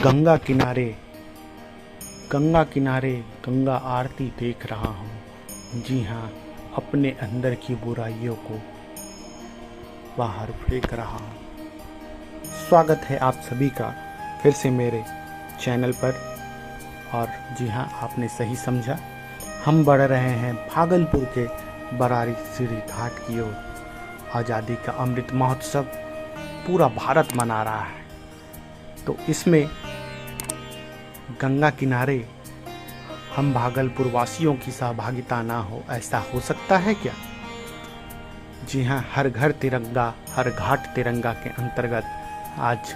गंगा किनारे गंगा किनारे गंगा आरती देख रहा हूँ। जी हाँ, अपने अंदर की बुराइयों को बाहर फेंक रहा हूँ। स्वागत है आप सभी का फिर से मेरे चैनल पर। और जी हाँ, आपने सही समझा, हम बढ़ रहे हैं भागलपुर के बरारी सीढ़ी घाट की ओर। आज़ादी का अमृत महोत्सव पूरा भारत मना रहा है, तो इसमें गंगा किनारे हम भागलपुर वासियों की सहभागिता ना हो, ऐसा हो सकता है क्या? जी हाँ, हर घर तिरंगा हर घाट तिरंगा के अंतर्गत आज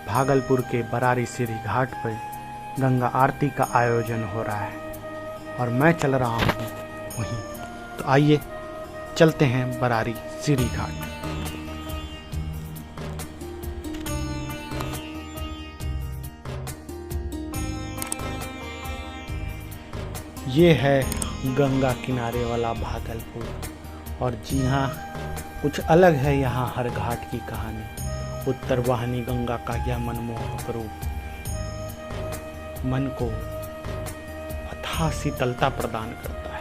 भागलपुर के बरारी सीढ़ी घाट पर गंगा आरती का आयोजन हो रहा है और मैं चल रहा हूँ वहीं। तो आइए चलते हैं बरारी सीढ़ी घाट। ये है गंगा किनारे वाला भागलपुर। और जी हाँ, कुछ अलग है यहाँ हर घाट की कहानी। उत्तर वाहिनी गंगा का यह मनमोहक रूप मन को अथाह शीतलता प्रदान करता है।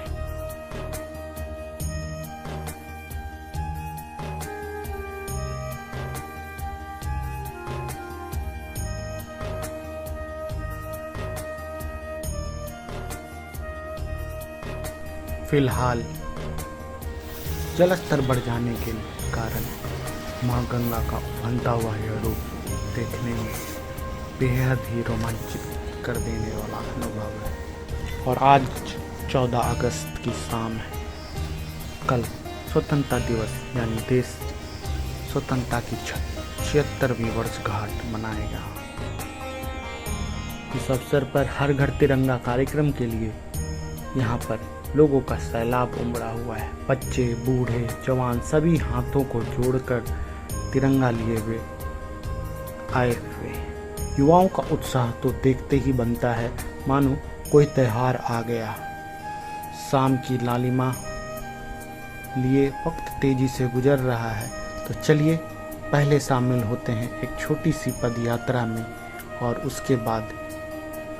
फिलहाल जलस्तर बढ़ जाने के कारण माँ गंगा का उभरता हुआ यह रूप देखने में बेहद ही रोमांचित कर देने वाला अनुभव है। और आज 14 अगस्त की शाम है। कल स्वतंत्रता दिवस यानी देश स्वतंत्रता की 76वीं वर्षगांठ मनाएगा। इस अवसर पर हर घर तिरंगा कार्यक्रम के लिए यहाँ पर लोगों का सैलाब उमड़ा हुआ है। बच्चे, बूढ़े, जवान सभी हाथों को जोड़कर तिरंगा लिए हुए आए हुए। युवाओं का उत्साह तो देखते ही बनता है मानो कोई त्योहार आ गया। शाम की लालिमा लिए वक्त तेजी से गुजर रहा है, तो चलिए पहले शामिल होते हैं एक छोटी सी पद यात्रा में और उसके बाद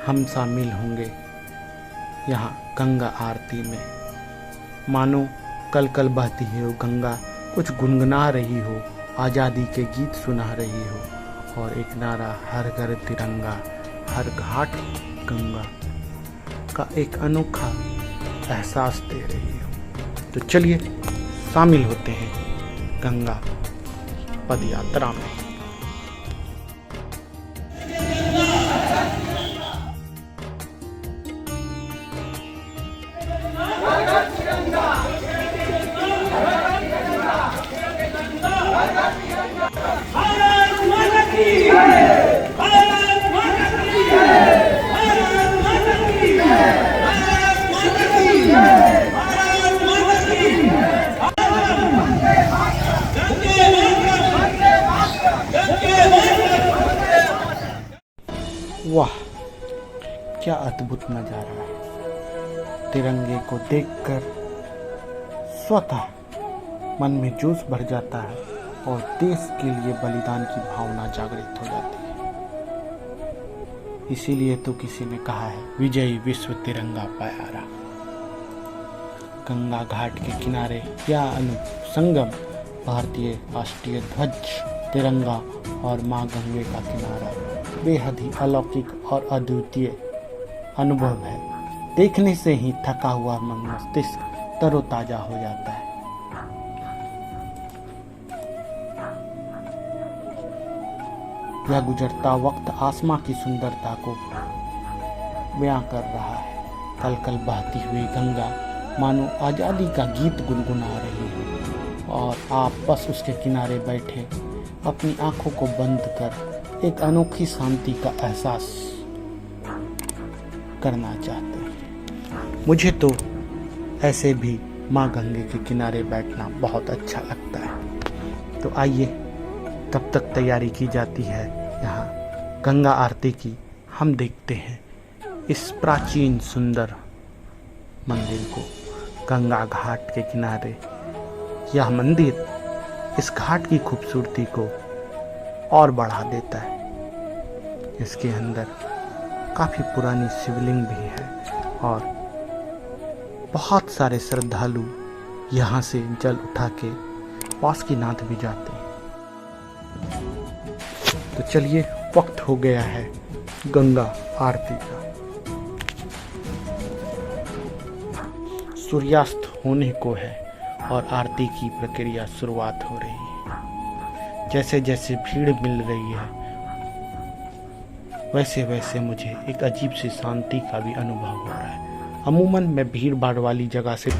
हम शामिल होंगे यहाँ गंगा आरती में। मानो कल कल बहती हो गंगा कुछ गुनगुना रही हो, आज़ादी के गीत सुना रही हो और एक नारा हर घर तिरंगा हर घाट गंगा का एक अनोखा एहसास दे रही हो। तो चलिए शामिल होते हैं गंगा पद यात्रा में। वाह, क्या अद्भुत नज़ारा है। तिरंगे को देखकर स्वतः मन में जोश भर जाता है और देश के लिए बलिदान की भावना जागृत हो जाती है। इसीलिए तो किसी ने कहा है, विजयी विश्व तिरंगा प्यारा। गंगा घाट के किनारे यह अनुसंगम भारतीय राष्ट्रीय ध्वज, तिरंगा और माँ गंगे का किनारा बेहद ही अलौकिक और अद्वितीय अनुभव है। देखने से ही थका हुआ मन मस्तिष्क तरोताजा हो जाता है। यह गुजरता वक्त आसमां की सुंदरता को बयां कर रहा है। कल कल बहती हुई गंगा मानो आज़ादी का गीत गुनगुना रही है और आप बस उसके किनारे बैठे अपनी आंखों को बंद कर एक अनोखी शांति का एहसास करना चाहते हैं। मुझे तो ऐसे भी माँ गंगे के किनारे बैठना बहुत अच्छा लगता है। तो आइए, तब तक तैयारी की जाती है यहाँ गंगा आरती की। हम देखते हैं इस प्राचीन सुंदर मंदिर को गंगा घाट के किनारे। यह मंदिर इस घाट की खूबसूरती को और बढ़ा देता है। इसके अंदर काफ़ी पुरानी शिवलिंग भी है और बहुत सारे श्रद्धालु यहाँ से जल उठा के बासुकीनाथ भी जाते हैं। तो चलिए, वक्त हो गया है गंगा आरती का। सूर्यास्त होने को है और आरती की प्रक्रिया शुरुआत हो रही है। जैसे जैसे भीड़ मिल रही है वैसे वैसे मुझे एक अजीब सी शांति का भी अनुभव हो रहा है। अमूमन मैं भीड़ भाड़ वाली जगह से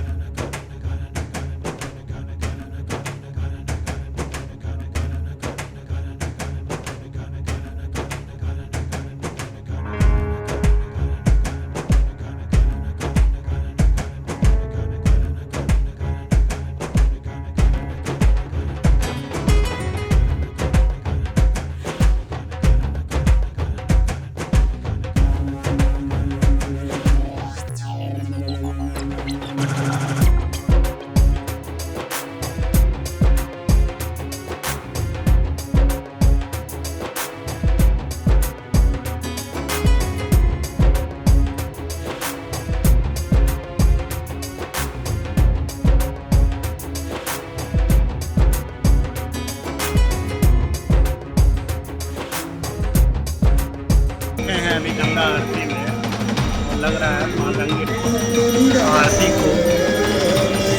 अभी गंगा आरती में लग रहा है माँ गंगे आरती को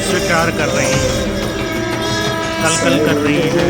स्वीकार कर रही है, कल कर रही है।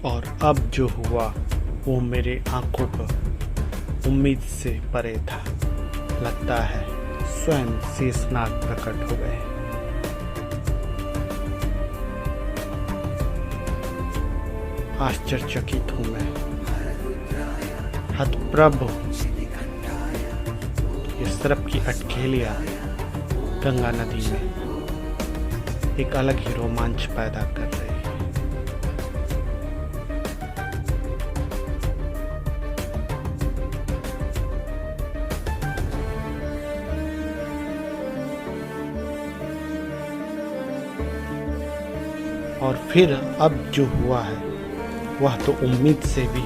और अब जो हुआ वो मेरे आंखों पर उम्मीद से परे था। लगता है स्वयं शेषनाग प्रकट हो गए। आश्चर्यचकित हूं मैं, हतप्रभ। ये सर्प की अटखेलियां गंगा नदी में एक अलग ही रोमांच पैदा कर रही है। और फिर अब जो हुआ है वह तो उम्मीद से भी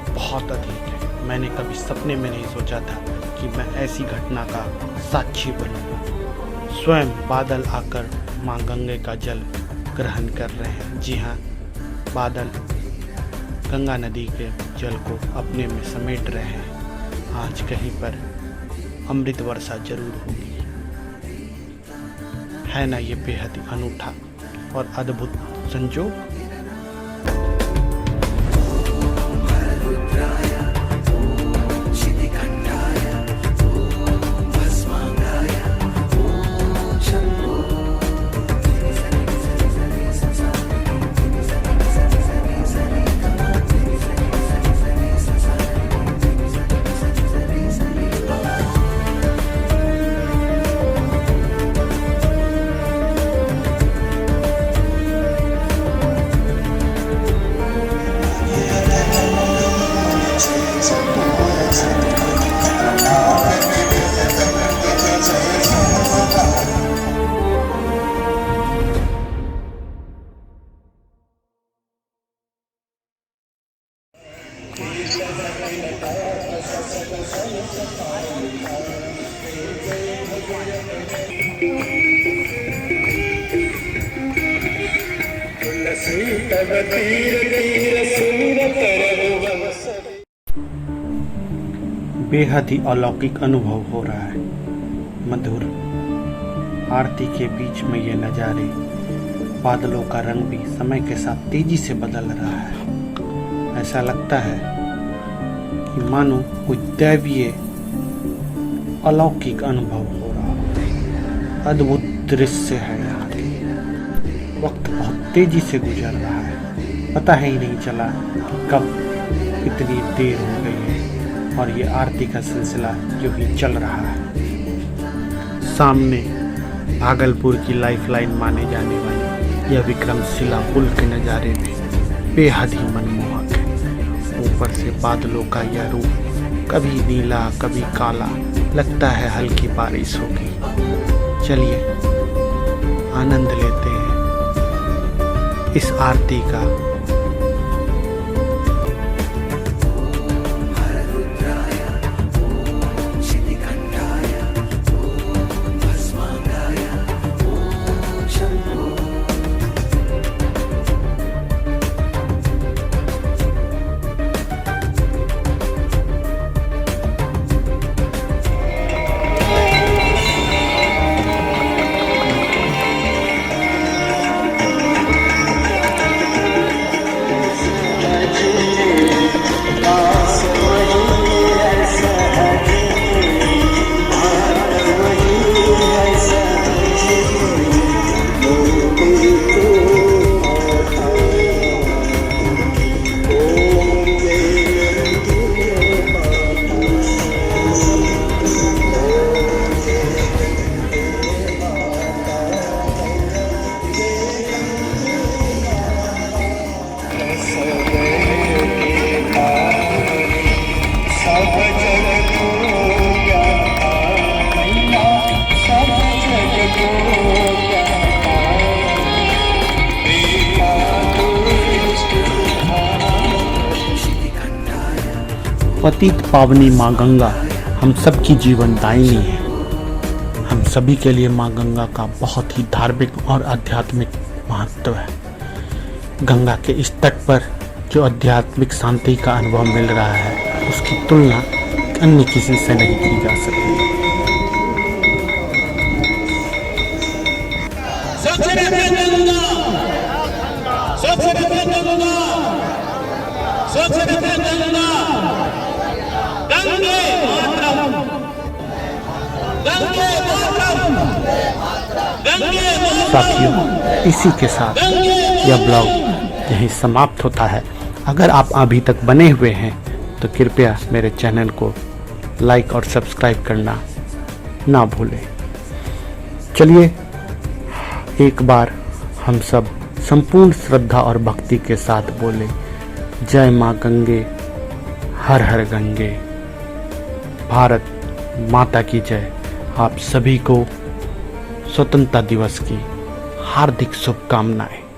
बहुत अधिक है। मैंने कभी सपने में नहीं सोचा था कि मैं ऐसी घटना का साक्षी बनूंगा। स्वयं बादल आकर मां गंगे का जल ग्रहण कर रहे हैं। जी हाँ, बादल गंगा नदी के जल को अपने में समेट रहे हैं। आज कहीं पर अमृत वर्षा जरूर होगी। है ना ये बेहद अनूठा और अद्भुत संजोग। बेहद ही अलौकिक अनुभव हो रहा है। मधुर आरती के बीच में ये नज़ारे, बादलों का रंग भी समय के साथ तेजी से बदल रहा है। ऐसा लगता है कि मानो कोई दैवीय अलौकिक अनुभव हो रहा हो। अद्भुत दृश्य है यहाँ के। वक्त बहुत तेजी से गुजर रहा है, पता ही नहीं चला कब इतनी देर हो गई है और ये आरती का सिलसिला जो ही चल रहा है। सामने भागलपुर की लाइफलाइन माने जाने वाली यह विक्रमशिला पुल के नज़ारे भी बेहद ही मनमोहक है। ऊपर से बादलों का यह रूप, कभी नीला कभी काला, लगता है हल्की बारिश होगी। चलिए आनंद लेते हैं इस आरती का। पतित पावनी माँ गंगा हम सबकी जीवन दायिनी है। हम सभी के लिए माँ गंगा का बहुत ही धार्मिक और आध्यात्मिक महत्व है। गंगा के इस तट पर जो आध्यात्मिक शांति का अनुभव मिल रहा है, उसकी तुलना अन्य किसी से नहीं की जा सकती। साथियों, इसी के साथ यह ब्लॉग यहीं समाप्त होता है। अगर आप अभी तक बने हुए हैं तो कृपया मेरे चैनल को लाइक और सब्सक्राइब करना ना भूलें। चलिए एक बार हम सब संपूर्ण श्रद्धा और भक्ति के साथ बोले, जय माँ गंगे, हर हर गंगे, भारत माता की जय। आप सभी को स्वतंत्रता दिवस की हार्दिक शुभकामनाएं।